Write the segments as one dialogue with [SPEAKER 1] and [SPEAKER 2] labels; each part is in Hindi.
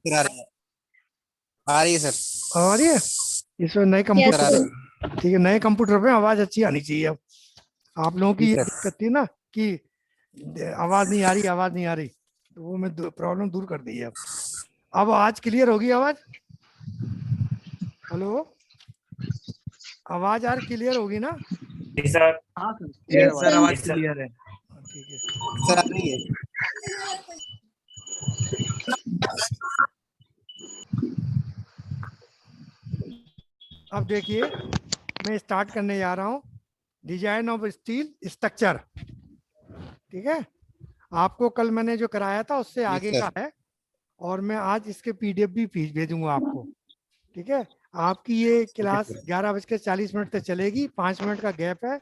[SPEAKER 1] फिर आ रही है सर।
[SPEAKER 2] आ रही है। इसमें नए
[SPEAKER 3] यस
[SPEAKER 2] कंप्यूटर
[SPEAKER 3] सर।
[SPEAKER 2] पे, ठीक है, नए कंप्यूटर पे आवाज अच्छी आनी चाहिए। अब आप लोगों की
[SPEAKER 1] जी
[SPEAKER 2] ये
[SPEAKER 1] सर।
[SPEAKER 2] दिक्कत थी ना कि आवाज नहीं आ रही, आवाज नहीं आ रही, तो वो मैं प्रॉब्लम दूर कर दी है। अब आज क्लियर होगी आवाज। हेलो, आवाज यार क्लियर होगी ना?
[SPEAKER 4] जी सर।
[SPEAKER 5] हाँ सर,
[SPEAKER 3] यस
[SPEAKER 5] सर
[SPEAKER 3] सर।
[SPEAKER 5] आवाज
[SPEAKER 4] जी सर।
[SPEAKER 5] क्लियर है।
[SPEAKER 2] हाँ, ठीक है।
[SPEAKER 1] सर आ रही है।
[SPEAKER 2] अब देखिए, मैं स्टार्ट करने जा रहा हूँ डिजाइन ऑफ स्टील स्ट्रक्चर। ठीक है, आपको कल मैंने जो कराया था उससे
[SPEAKER 1] जी
[SPEAKER 2] आगे
[SPEAKER 1] सर।
[SPEAKER 2] का है, और मैं आज इसके पीडीएफ भी भेजूंगा आपको। ठीक है, आपकी ये
[SPEAKER 1] ओके
[SPEAKER 2] क्लास
[SPEAKER 1] सर।
[SPEAKER 2] 11:40 तक चलेगी, 5 मिनट का गैप है।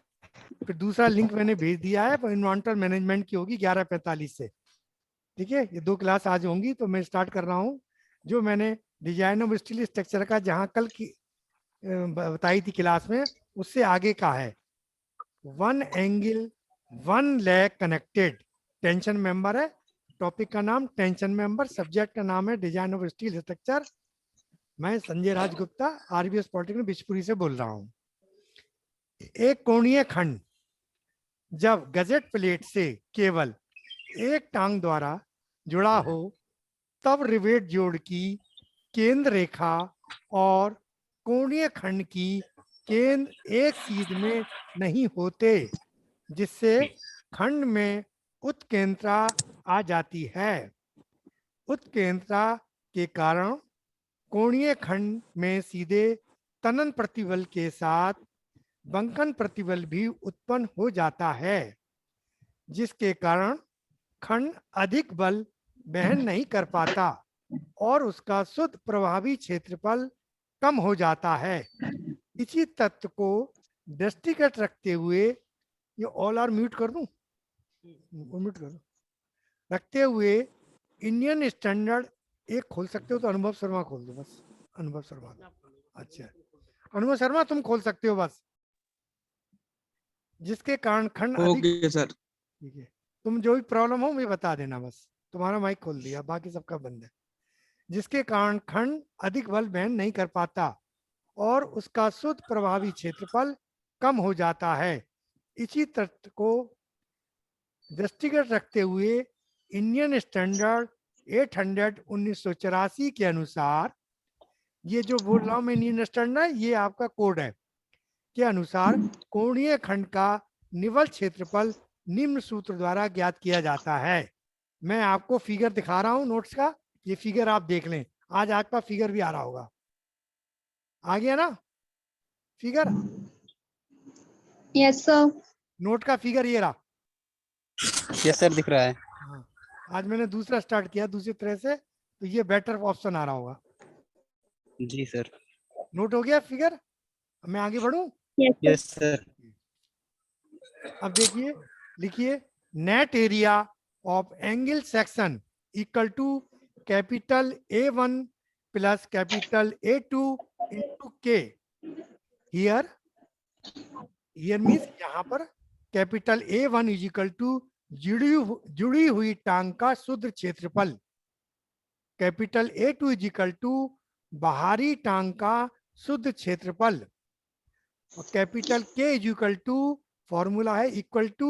[SPEAKER 2] फिर दूसरा लिंक मैंने भेज दिया है, इन्वायरमेंटल मैनेजमेंट की होगी 11:45 से। ठीक है, ये 2 क्लास आज होंगी, तो मैं स्टार्ट कर रहा हूँ। जो मैंने डिजाइन ऑफ स्टील स्ट्रक्चर का जहाँ कल की बताई थी क्लास में, उससे आगे का है। One angle one leg connected, tension member है। टॉपिक का नाम टेंशन मेंबर, सब्जेक्ट का नाम है डिजाइन ऑफ स्टील स्ट्रक्चर। मैं संजय राज गुप्ता, आरबीएस पॉलिटेक्निक बिशपुरी से बोल रहा हूँ। एक कोणीय खंड जब गजेट प्लेट से केवल एक टांग द्वारा जुड़ा हो, तब रिवेट जोड़ की केंद्र रेखा और कोणीय खंड की केंद्र एक सीध में नहीं होते, जिससे खंड में उत्केंद्रता आ जाती है। उत्केंद्रता के कारण कोणीय खंड में सीधे तनन प्रतिबल के साथ बंकन प्रतिबल भी उत्पन्न हो जाता है, जिसके कारण खंड अधिक बल वहन नहीं कर पाता और उसका शुद्ध प्रभावी क्षेत्रफल कम हो जाता है। इसी तत्व को दृष्टिगत रखते हुए, ये ऑल आर म्यूट कर दूं, म्यूट कर दूं, रखते हुए इंडियन स्टैंडर्ड एक खोल सकते हो तो अनुभव शर्मा खोल दो बस। अनुभव शर्मा, अच्छा, अनुभव शर्मा तुम खोल सकते हो बस। जिसके कारण खंड अधिक,
[SPEAKER 5] ओके सर।
[SPEAKER 2] ठीक है, तुम जो भी प्रॉब्लम हो मुझे बता देना बस। तुम्हारा माइक खोल दिया, बाकी सबका बंद है। जिसके कारण खंड अधिक बल वहन नहीं कर पाता और उसका शुद्ध प्रभावी क्षेत्रफल कम हो जाता है। इसी तथ्य को दृष्टिगत रखते हुए इंडियन स्टैंडर्ड 800 1984 के अनुसार, ये जो बोल रहा हूं मैं इंडियन स्टैंडर्ड, ये आपका कोड है, के अनुसार कोणीय खंड का निवल क्षेत्रफल निम्न सूत्र द्वारा ज्ञात किया जाता है। मैं आपको फिगर दिखा रहा हूं नोट्स का, ये फिगर आप देख लें। आज आपका फिगर भी आ रहा होगा, आ गया ना फिगर?
[SPEAKER 3] Yes sir.
[SPEAKER 2] नोट का फिगर ये रहा।
[SPEAKER 1] यस सर, दिख रहा है।
[SPEAKER 2] हाँ, आज मैंने दूसरा स्टार्ट किया दूसरी तरह से, तो ये बेटर ऑप्शन आ रहा होगा।
[SPEAKER 1] जी सर।
[SPEAKER 2] नोट हो गया फिगर? मैं आगे बढ़ूं?
[SPEAKER 3] Yes sir.
[SPEAKER 1] Yes sir.
[SPEAKER 2] अब देखिए, लिखिए, net area of angle section equal to capital A1 plus capital A2 into k. Here, here means यहाँ पर capital A1 is equal to जुड़ी हुई टांग का शुद्ध क्षेत्रफल, capital A2 is equal to बाहरी टांग का शुद्ध क्षेत्रफल, और कैपिटल के इज इक्वल टू, फॉर्मूला है equal to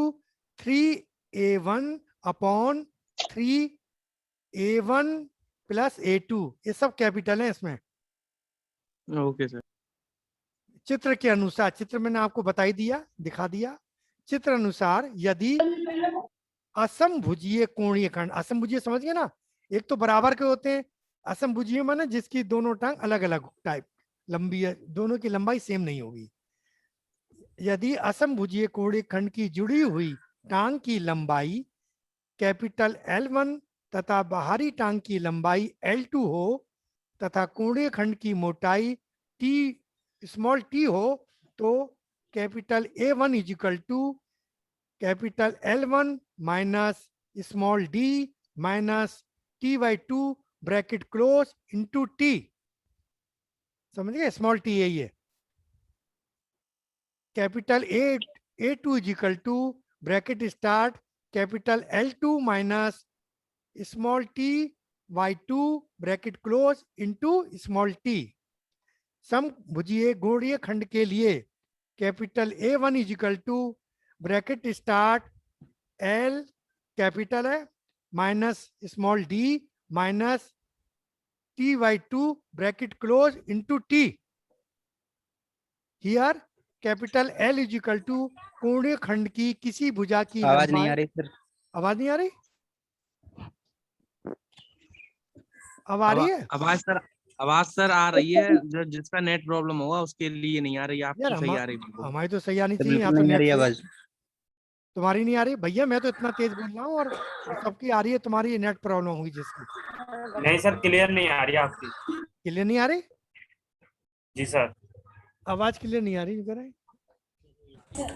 [SPEAKER 2] 3A1 upon 3A1 plus A2, ये सब कैपिटल है इसमें।
[SPEAKER 5] Okay sir.
[SPEAKER 2] चित्र के अनुसार, चित्र मैंने आपको बताई दिया, दिखा दिया। चित्र अनुसार यदि असमभुजीय कोणीय खंड, असमभुजीय समझ गए ना, एक तो बराबर के होते हैं, असमभुजीय माने जिसकी दोनों टांग अलग अलग टाइप लंबी है, दोनों की लंबाई सेम नहीं होगी। यदि असमभुजीय कोणीय खंड की जुड़ी हुई टांग की लंबाई कैपिटल L1 तथा बाहरी टांग की लंबाई L2 हो, तथा कोणीय खंड की मोटाई t स्मॉल t हो, तो capital A1 is equal to capital L1 minus small d minus t/2 bracket close into t। समझ गए, स्मॉल t यही है। Capital A2 is equal to bracket start capital L2 minus small t y2 bracket close into small t. सम भुजीय गोलीय खंड के लिए capital A1 is equal to bracket start L capital है minus small d minus Ty2 bracket close into t. Here capital L is equal to कोणीय खंड की किसी भुजा की
[SPEAKER 1] आवाज नहीं
[SPEAKER 2] लंबाई।
[SPEAKER 1] आ रही सर।
[SPEAKER 2] आवाज नहीं आ रही? अब आ रही है?
[SPEAKER 5] आवाज सर आ रही है, जो जिसका नेट प्रॉब्लम होगा उसके लिए नहीं आ रही,
[SPEAKER 2] यार
[SPEAKER 5] आपकी सही आ रही बिल्कुल।
[SPEAKER 2] हमारी तो सही आनी
[SPEAKER 1] सर
[SPEAKER 2] चाहिए, यहाँ
[SPEAKER 1] बिल्कुल
[SPEAKER 2] तो
[SPEAKER 1] नहीं आ
[SPEAKER 2] नेट
[SPEAKER 1] रही
[SPEAKER 2] सही है।
[SPEAKER 1] आवाज।
[SPEAKER 2] तुम्हारी नहीं आ रही भैया, मैं तो इतना तेज बोल रहा हूँ और सबकी आ रही है, तुम्हारी नेट प्रॉब्लम हुई जिसकी।
[SPEAKER 3] नहीं सर, क्लियर नहीं आ रही आपकी।
[SPEAKER 2] क्लियर नहीं आ रही?
[SPEAKER 3] जी सर।
[SPEAKER 2] आवाज क्लियर नहीं आ रही इधर है।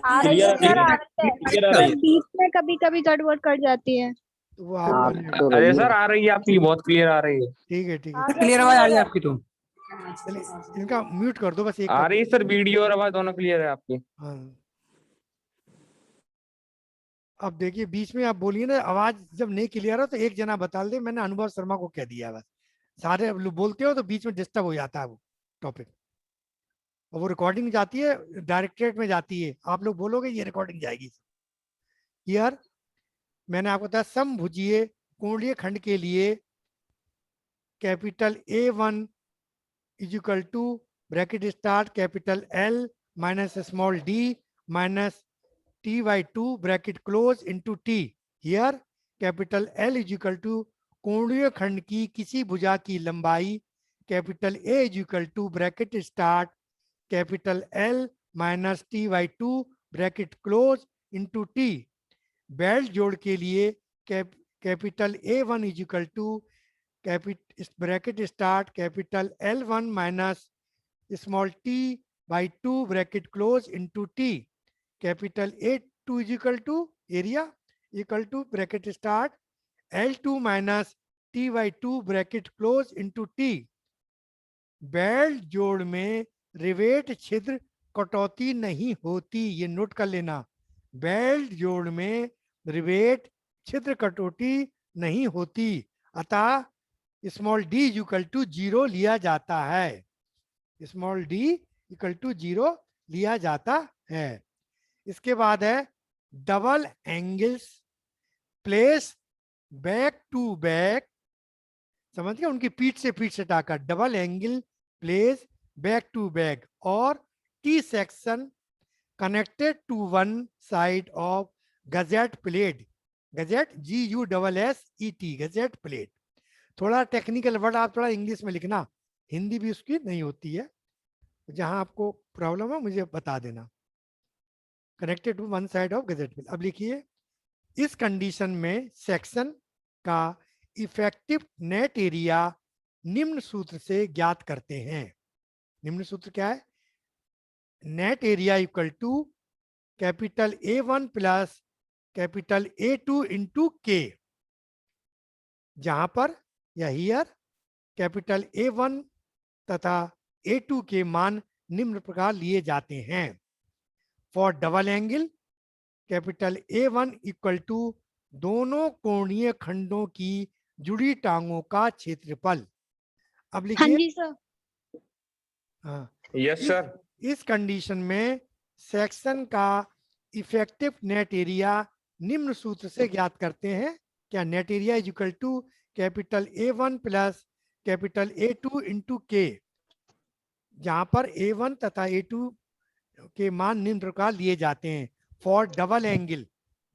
[SPEAKER 4] आ रही है सर, आ रही है,
[SPEAKER 3] क्लियर आ रही है।
[SPEAKER 4] बीच में कभी कभी गड़बड़ कर जाती है।
[SPEAKER 2] तो वो आपका नेट।
[SPEAKER 3] अरे सर आ रही है आपकी, बहुत क्लियर आ रही है।
[SPEAKER 2] ठीक है ठीक है,
[SPEAKER 4] क्लियर आवाज आ रही है
[SPEAKER 1] आपकी तो।
[SPEAKER 2] चलिए इनका म्यूट कर दो बस एक
[SPEAKER 3] आ रही है सर, वीडियो और आवाज दोनों क्लियर है आपकी।
[SPEAKER 2] हाँ। अब देखिए बीच में आप बोलिए ना, आवाज जब नहीं क्लियर हो तो एक जना बता दे, मैंने अनुभव शर्मा को कह दिया बस। सारे लोग बोलते हो तो बीच में डिस्टर्ब हो जाता है वो टॉपिक, और वो रिकॉर्डिंग जाती है डायरेक्टरेट में जाती है, आप लोग बोलोगे ये रिकॉर्डिंग जाएगी। यार मैंने आपको बताया समभुजीय कोणीय खंड के लिए capital A1 is equal to bracket start capital L minus small d minus Ty2 bracket close into t। Here capital L is equal to कोणीय खंड की किसी भुजा की लंबाई capital A is equal to bracket start capital L minus Ty2 bracket close into t। Belt जोड़ के लिए capital A1 is equal to bracket start capital L1 minus small t by 2 bracket close into t। Capital A2 is equal to area equal to bracket start L2 minus Ty2 bracket close into t। Belt जोड़ में रिवेट छिद्र कटौती नहीं होती, ये नोट कर लेना। बेल्ट जोड़ में रिवेट छिद्र कटौती नहीं होती, अतः स्मॉल d इक्वल टू 0 लिया जाता है। स्मॉल d इक्वल टू 0 लिया जाता है। इसके बाद है double angles place back to back, समझ गए, उनकी पीठ से पीठ सटाकर double angle place back to back और T section connected to one side of gusset plate. Gusset GUSSET gusset plate. थोड़ा टेक्निकल वर्ड आप थोड़ा इंग्लिश में लिखना, हिंदी भी उसकी नहीं होती है, जहां आपको प्रॉब्लम है मुझे बता देना। Connected to one side of gusset plate. अब लिखिए इस कंडीशन में सेक्शन का इफेक्टिव नेट एरिया निम्न सूत्र से ज्ञात करते हैं। निम्न सूत्र क्या है? Net area equal to capital A1 plus capital A2 into K, जहां पर या हियर कैपिटल A1 तथा A2 के मान निम्न प्रकार लिए जाते हैं। For double angle capital A1 equal to दोनों कोणीय खंडों की जुड़ी टांगों का क्षेत्रफल। अब
[SPEAKER 4] हाँ
[SPEAKER 2] लिखिए
[SPEAKER 4] जी सर।
[SPEAKER 2] हाँ,
[SPEAKER 3] यस सर।
[SPEAKER 2] इस कंडीशन में सेक्शन का इफेक्टिव नेट एरिया निम्न सूत्र से ज्ञात करते हैं। क्या? Net area is equal to capital A1 plus capital A2 into K, जहां पर A1 तथा A2 के मान निम्न प्रकार लिए जाते हैं। For double angle,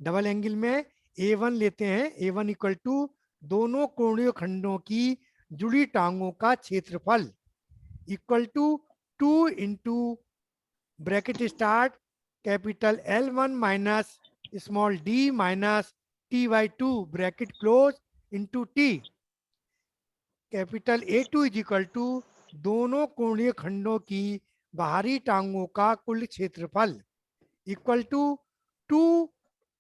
[SPEAKER 2] double angle में A1 लेते हैं, A1 इक्वल टू दोनों कोणीय खंडों की जुड़ी टांगों का क्षेत्रफल equal to 2 into bracket start capital L1 minus small d minus Ty2 bracket close into t। Capital A2 is equal to दोनों कोणीय खंडों की बाहरी टांगों का कुल क्षेत्रफल equal to 2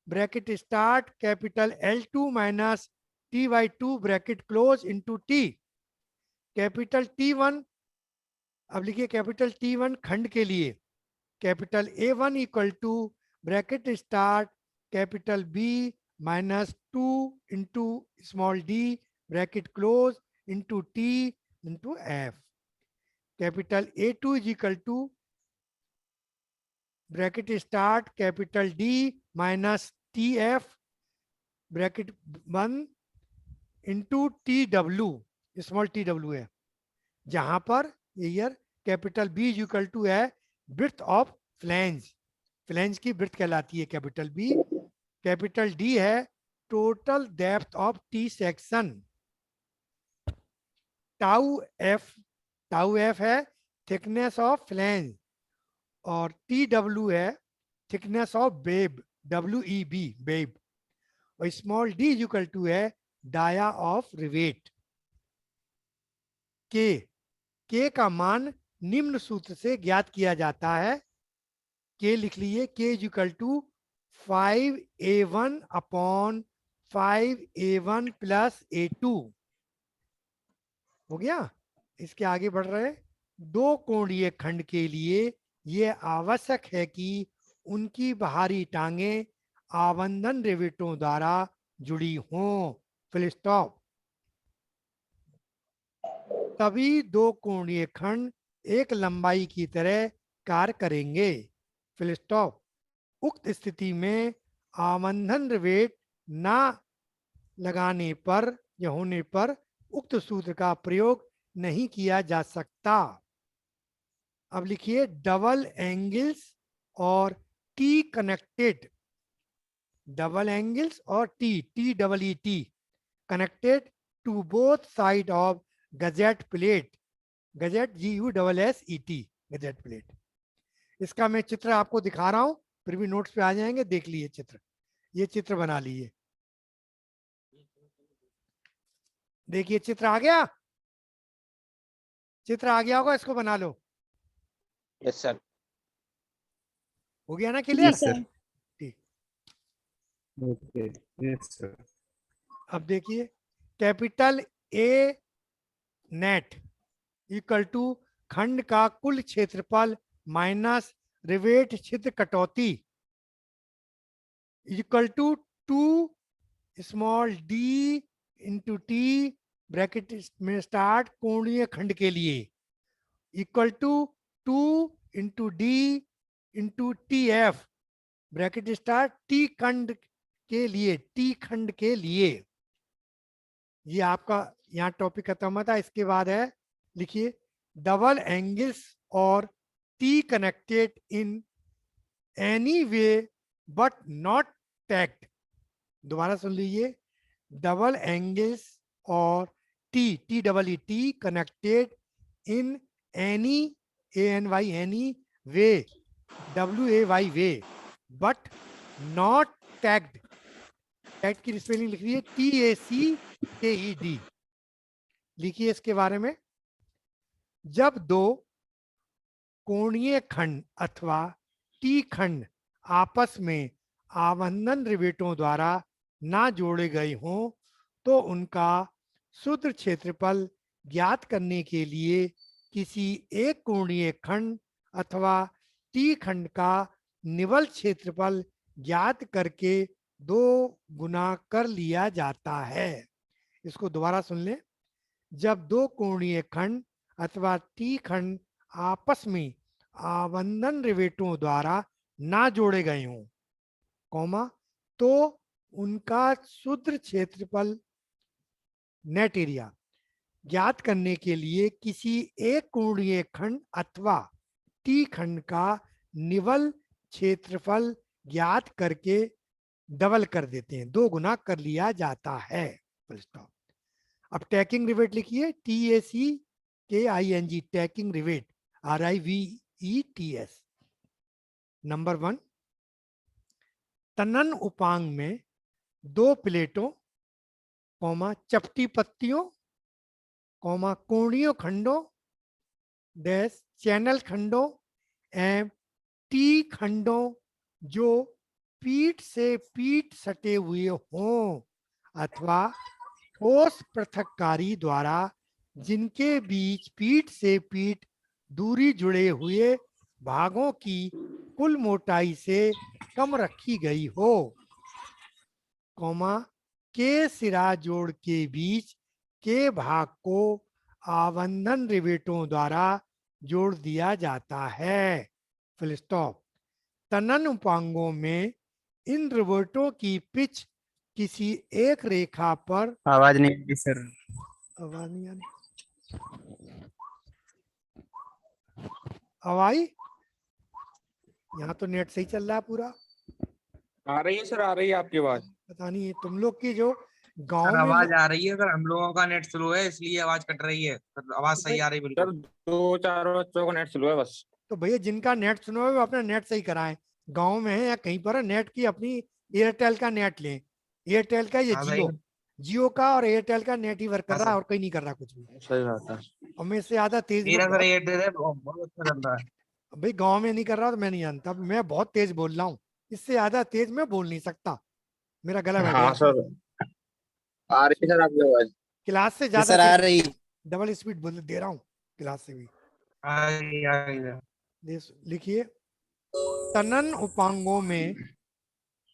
[SPEAKER 2] bracket start capital L2 minus Ty2 bracket close into t। Capital T1, अब लिखिए कैपिटल T1 खंड के लिए capital A1 equal to bracket start capital B minus 2 into small d bracket close into T into F. Capital A2 is equal to bracket start capital D minus T F bracket 1 into T W, small T W है, जहां पर where capital B is equal to है ब्रेड्थ ऑफ फ्लैंज, फ्लैंज की ब्रेड्थ कहलाती है कैपिटल B। कैपिटल D है total depth of T section. Tau F है थिकनेस ऑफ फ्लैंज और टी डब्ल्यू है thickness of web, WEB web, और small d is equal to है डाया ऑफ रिवेट। के का मान निम्न सूत्र से ज्ञात किया जाता है। के लिख लीजिए, K is equal to 5A1 upon 5A1 plus A2 हो गया। इसके आगे बढ़ रहे, दो कोणीय खंड के लिए यह आवश्यक है कि उनकी बाहरी टांगें आबंधन रिवेटों द्वारा जुड़ी हों, फुल स्टॉप। तभी दो कोणीय खंड एक लंबाई की तरह कार्य करेंगे, फुल स्टॉप। उक्त स्थिति में आबंधन रिवेट ना लगाने पर या होने पर उक्त सूत्र का प्रयोग नहीं किया जा सकता। अब लिखिए डबल एंगल्स और टी कनेक्टेड, डबल एंगल्स और T double E T connected to both side of gusset plate, gusset GUSSET gusset plate. इसका मैं चित्र आपको दिखा रहा हूं, फिर भी नोट्स पे आ जाएंगे, देख लीजिए चित्र, ये चित्र बना लीजिए। देखिए चित्र आ गया, चित्र आ गया होगा, इसको बना लो।
[SPEAKER 3] Yes sir.
[SPEAKER 2] हो गया ना
[SPEAKER 4] जी
[SPEAKER 2] क्लियर?
[SPEAKER 4] सर।
[SPEAKER 2] ठीक।
[SPEAKER 1] Okay, yes sir.
[SPEAKER 2] अब देखिए capital A net equal to खंड का कुल क्षेत्रफल माइनस रिवेट छिद्र कटौती equal to 2 small d into T bracket में स्टार्ट कोणीय खंड के लिए equal to 2 into D into T F bracket start T खंड के लिए, टी खंड के लिए। ये आपका यहाँ टॉपिक खत्म होता है। इसके बाद है, लिखिए डबल एंगल्स और T connected in any way but not tacked. दोबारा सुन लीजिए, डबल एंगल्स और T double E T connected in any ANY any way WAY way but not tagged. Tagged की स्पेलिंग लिख लीजिए TACKED। लिखिए इसके बारे में, जब दो कोणीय खंड अथवा टी खंड आपस में आबंधन रिवेटों द्वारा ना जोड़े गए हों तो उनका शुद्ध क्षेत्रफल ज्ञात करने के लिए किसी एक कोणीय खंड अथवा टी खंड का निवल क्षेत्रफल ज्ञात करके 2 गुना कर लिया जाता है। इसको दोबारा सुन लें, जब दो कोणीय खंड अथवा टी खंड आपस में आबंधन रिवेटों द्वारा ना जोड़े गए हों, कॉमा, तो उनका शुद्ध क्षेत्रफल नेट एरिया ज्ञात करने के लिए किसी एक कोणीय खंड अथवा टी खंड का निवल क्षेत्रफल ज्ञात करके डबल कर देते हैं, 2 गुना कर लिया जाता है। Full stop. अब टैकिंग रिवेट लिखिए, TACKING tacking rivet RIVETS। Number 1, तनन उपांग में 2 प्लेटों, कॉमा, चपटी पत्तियों, कॉमा, कोणीय खंडों, डैश, चैनल खंडों एवं टी खंडों जो पीठ से पीठ सटे हुए हों अथवा ठोस पृथक्कारी द्वारा जिनके बीच पीठ से पीठ दूरी जुड़े हुए भागों की कुल मोटाई से कम रखी गई हो, कॉमा, के सिरा जोड़ के बीच के भाग को आबंधन रिवेटों द्वारा जोड़ दिया जाता है। Full stop. तनन उपांगों में इन रिवेटों की पिच किसी एक रेखा पर,
[SPEAKER 3] आवाज नहीं आ रही सर।
[SPEAKER 2] आवाज नहीं आ रही, अब आई? यहाँ तो नेट सही चल रहा है पूरा।
[SPEAKER 3] आ रही है सर, आ रही है आपकी आवाज।
[SPEAKER 2] पता नहीं तुम लोग की जो गांव
[SPEAKER 5] सर
[SPEAKER 2] में
[SPEAKER 5] आवाज आ रही है, सर हम लोगों का नेट स्लो है इसलिए आवाज कट रही है, सर आवाज सही आ रही है
[SPEAKER 3] सर
[SPEAKER 5] बिल्कुल।
[SPEAKER 3] 2-4 बच्चों का नेट स्लो है बस।
[SPEAKER 2] तो भैया जिनका नेट सुनो है वो अपना नेट सही कराएं। गांव में है या कहीं पर है, नेट की अपनी एयरटेल का नेट लें। एयरटेल का, ये
[SPEAKER 5] हाँ
[SPEAKER 2] जियो,
[SPEAKER 5] सही।
[SPEAKER 2] जियो का और एयरटेल का नेट ही वर्क कर
[SPEAKER 5] हाँ
[SPEAKER 2] रहा है
[SPEAKER 5] सर,
[SPEAKER 2] और कहीं नहीं कर रहा कुछ भी।
[SPEAKER 3] सही बात है।
[SPEAKER 2] और मैं इससे ज्यादा तेज में
[SPEAKER 5] मेरा सर
[SPEAKER 2] बहुत,
[SPEAKER 5] एयरटेल है, बहुत अच्छा चल रहा है।
[SPEAKER 2] भाई गांव में नहीं कर रहा तो मैं नहीं जानता, मैं बहुत तेज बोल रहा हूँ, इससे ज्यादा तेज मैं बोल नहीं सकता, मेरा गला बैठ
[SPEAKER 3] हाँ
[SPEAKER 2] जाता है।
[SPEAKER 3] सर, आ रही है सर आपकी आवाज।
[SPEAKER 2] क्लास से ज्यादा
[SPEAKER 3] सर आ
[SPEAKER 2] तेज
[SPEAKER 3] रही।
[SPEAKER 2] डबल स्पीड बोल दे रहा हूँ, क्लास से भी।
[SPEAKER 5] आ रही है।
[SPEAKER 2] लिखिए, तनन उपांगों में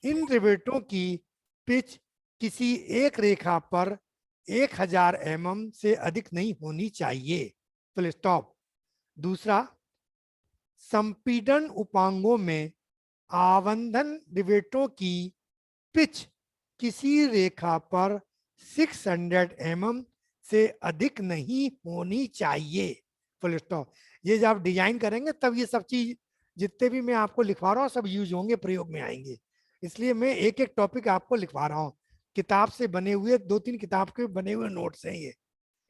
[SPEAKER 2] इन रिवेटों की पिच किसी एक रेखा पर 1000 mm से अधिक नहीं होनी चाहिए। Full stop. दूसरा, संपीड़न उपांगों में आबंधन रिवेटों की पिच किसी रेखा पर 600 mm से अधिक नहीं होनी चाहिए। Full stop. ये जब आप डिजाइन करेंगे तब ये सब चीज जितने भी मैं आपको लिखवा रहा हूँ सब यूज होंगे, प्रयोग में आएंगे। इसलिए मैं एक एक टॉपिक आपको लिखवा रहा हूँ। किताब से बने हुए 2-3 किताब के बने हुए नोट्स हैं ये।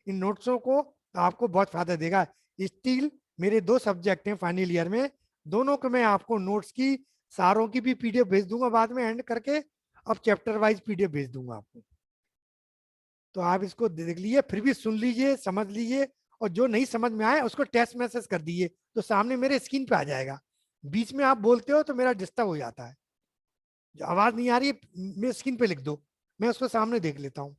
[SPEAKER 2] इन नोट्सों को आपको बहुत फायदा देगा। स्टील मेरे 2 सब्जेक्ट हैं फाइनल ईयर में, दोनों को मैं आपको नोट्स की सारों की भी पीडीएफ भेज दूंगा बाद में एंड करके। अब चैप्टर वाइज पीडीएफ भेज दूंगा आपको, तो आप इसको देख लीजिए, फिर भी सुन लीजिए, समझ लीजिए, और जो नहीं समझ में आए उसको टेक्स्ट मैसेज कर दीजिए तो सामने मेरे स्क्रीन पे आ जाएगा। बीच में आप बोलते हो तो मेरा डिस्टर्ब हो जाता है। जो आवाज नहीं आ रही है मेरे स्क्रीन पे लिख दो, मैं उसको सामने देख लेता हूँ।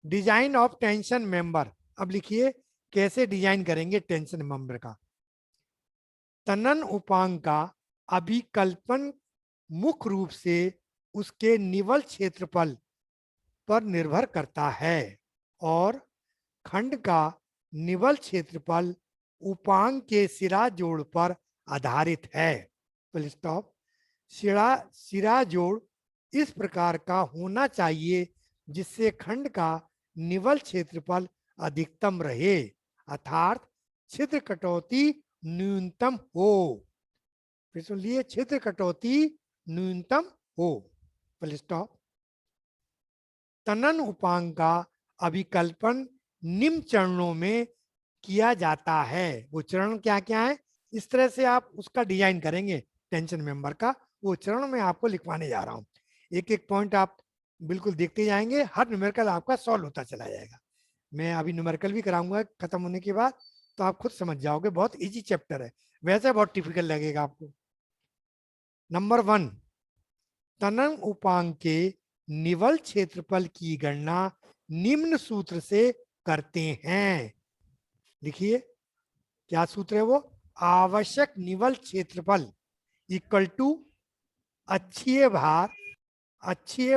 [SPEAKER 2] Design of tension member. अब लिखिए कैसे डिजाइन करेंगे टेंशन मेंबर का। तनन उपांग का अभिकल्पन मुख्य रूप से उसके निवल क्षेत्रफल पर निर्भर करता है और खंड का निवल क्षेत्रफल उपांग के सिरा जोड़ पर आधारित है। Full stop. सिरा जोड़ इस प्रकार का होना चाहिए जिससे खंड का निवल क्षेत्रफल अधिकतम रहे, अर्थात छिद्र कटौती न्यूनतम हो। फिर सुन लिए, छिद्र कटौती न्यूनतम हो। Full stop. तनन उपांग का अभिकल्पन निम्न चरणों में किया जाता है। वो चरण क्या क्या है, इस तरह से आप उसका डिजाइन करेंगे टेंशन मेंबर का, वो चरण में आपको लिखवाने जा रहा हूं। एक एक पॉइंट आप बिल्कुल देखते जाएंगे, हर न्यूमेरिकल आपका सॉल्व होता चला जाएगा। मैं अभी न्यूमेरिकल भी कराऊंगा खत्म होने के बाद, तो आप खुद समझ जाओगे, बहुत इजी चैप्टर है, वैसे बहुत टिपिकल लगेगा आपको। नंबर 1, तनन उपांग के निवल क्षेत्रफल की गणना निम्न सूत्र से करते हैं। लिखिए क्या सूत्र है वो, आवश्यक निवल क्षेत्रफल इक्वल टू अक्षीय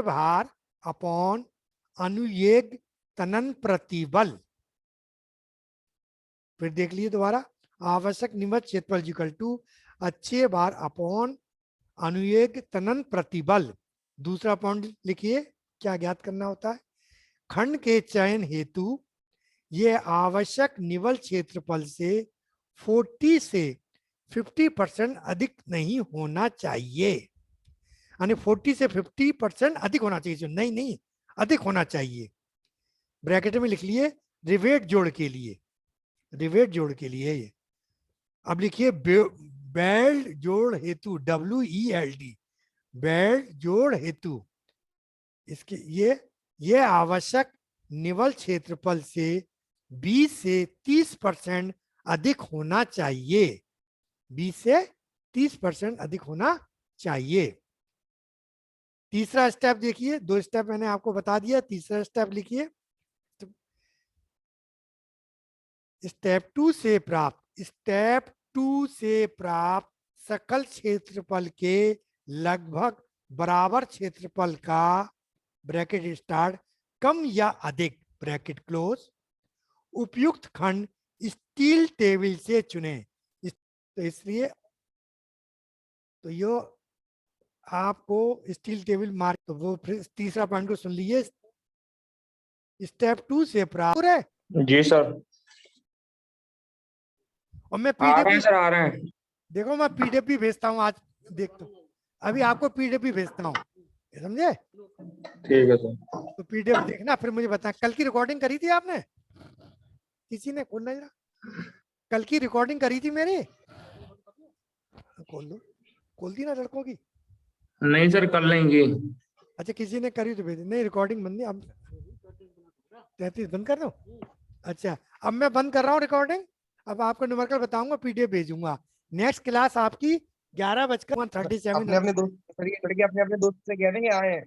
[SPEAKER 2] भार अपॉन अनुयेग तनन प्रतिबल। फिर देख लीजिए दोबारा, आवश्यक निवल क्षेत्रफल इक्वल टू अक्षीय भार अपॉन अनुयेग तनन प्रतिबल। दूसरा पॉइंट लिखिए क्या ज्ञात करना होता है, खंड के चयन हेतु ये आवश्यक निवल क्षेत्रफल से 40 से 50% अधिक नहीं होना चाहिए। यानी 40 से 50% अधिक होना चाहिए, नहीं नहीं अधिक होना चाहिए। ब्रैकेट में लिख लिए रिवेट जोड़ के लिए, रिवेट जोड़ के लिए ये। अब लिखिए बेल्ट जोड़ हेतु, WELD, बेल्ट जोड़ हेतु इसके ये आवश्यक निवल क्षेत्रफल से 20 से 30% अधिक होना चाहिए, 20 से 30% अधिक होना चाहिए। तीसरा स्टेप देखिए, 2 स्टेप मैंने आपको बता दिया, तीसरा स्टेप लिखिए, स्टेप 2 से प्राप्त सकल क्षेत्रफल के लगभग बराबर क्षेत्रफल का ब्रैकेट स्टार्ट कम या अधिक ब्रैकेट क्लोज, उपयुक्त खंड स्टील टेबल से चुने। तो इसलिए तो यो आपको स्टील टेबल मार्क, तो वो फिर तीसरा पॉइंट को सुन लीजिए। स्टेप 2 से प्राप्त है।
[SPEAKER 3] जी सर,
[SPEAKER 2] और मैं
[SPEAKER 3] आ रहे हैं
[SPEAKER 2] पीडीएफ
[SPEAKER 3] सर, आ रहे हैं।
[SPEAKER 2] देखो मैं पीडीएफ भी भेजता हूँ आज, देख तो अभी आपको पीडीएफ भी भेजता हूँ, समझे?
[SPEAKER 3] ठीक है सर।
[SPEAKER 2] तो पीडीएफ देखना फिर मुझे बताएं। कल की रिकॉर्डिंग करी थी आपने? किसी ने खोलना जरा, कल की रिकॉर्डिंग करी थी मेरी? खोल दो, खोल दी ना लड़कों की?
[SPEAKER 3] नहीं सर, कर लेंगे।
[SPEAKER 2] अच्छा किसी ने करी तो भेज, नहीं रिकॉर्डिंग बंद नहीं, अब 33 बंद कर दो। अच्छा अब मैं बंद कर रहा हूँ रिकॉर्डिंग, अब आपको न्यूमेरिकल बताऊंगा, पीडीएफ भेजूंगा। नेक्स्ट क्लास आपकी 11:37
[SPEAKER 6] अपने अपने दोस्त लड़के अपने अपने दोस्त से कह देंगे आए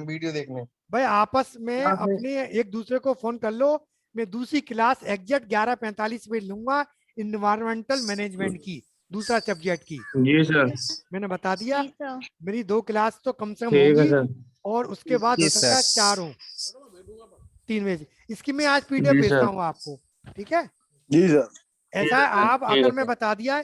[SPEAKER 6] वीडियो देखने।
[SPEAKER 2] भाई आपस में
[SPEAKER 6] हाँ, फिर-
[SPEAKER 2] अपने एक दूसरे को फोन कर लो। मैं दूसरी क्लास एग्जैक्ट 11:45 में लूंगा, इन्वायरमेंटल मैनेजमेंट की, दूसरा सब्जेक्ट की।
[SPEAKER 3] जी सर,
[SPEAKER 2] मैंने बता दिया,
[SPEAKER 4] जी सर।
[SPEAKER 2] मेरी 2 क्लास तो कम से कम
[SPEAKER 3] ठीक है
[SPEAKER 2] होगी,
[SPEAKER 3] सर।
[SPEAKER 2] और उसके बाद हो
[SPEAKER 1] जी
[SPEAKER 2] सकता है
[SPEAKER 1] सर।
[SPEAKER 2] 4 हो, 3 बजे। इसकी मैं आज पीडीएफ
[SPEAKER 3] जी
[SPEAKER 2] भेजता
[SPEAKER 3] सर।
[SPEAKER 2] हूँ आपको, ठीक है?
[SPEAKER 1] जी सर।
[SPEAKER 2] ऐसा है, आप
[SPEAKER 3] ठीक है
[SPEAKER 2] अगर मैं
[SPEAKER 3] सर।
[SPEAKER 2] बता दिया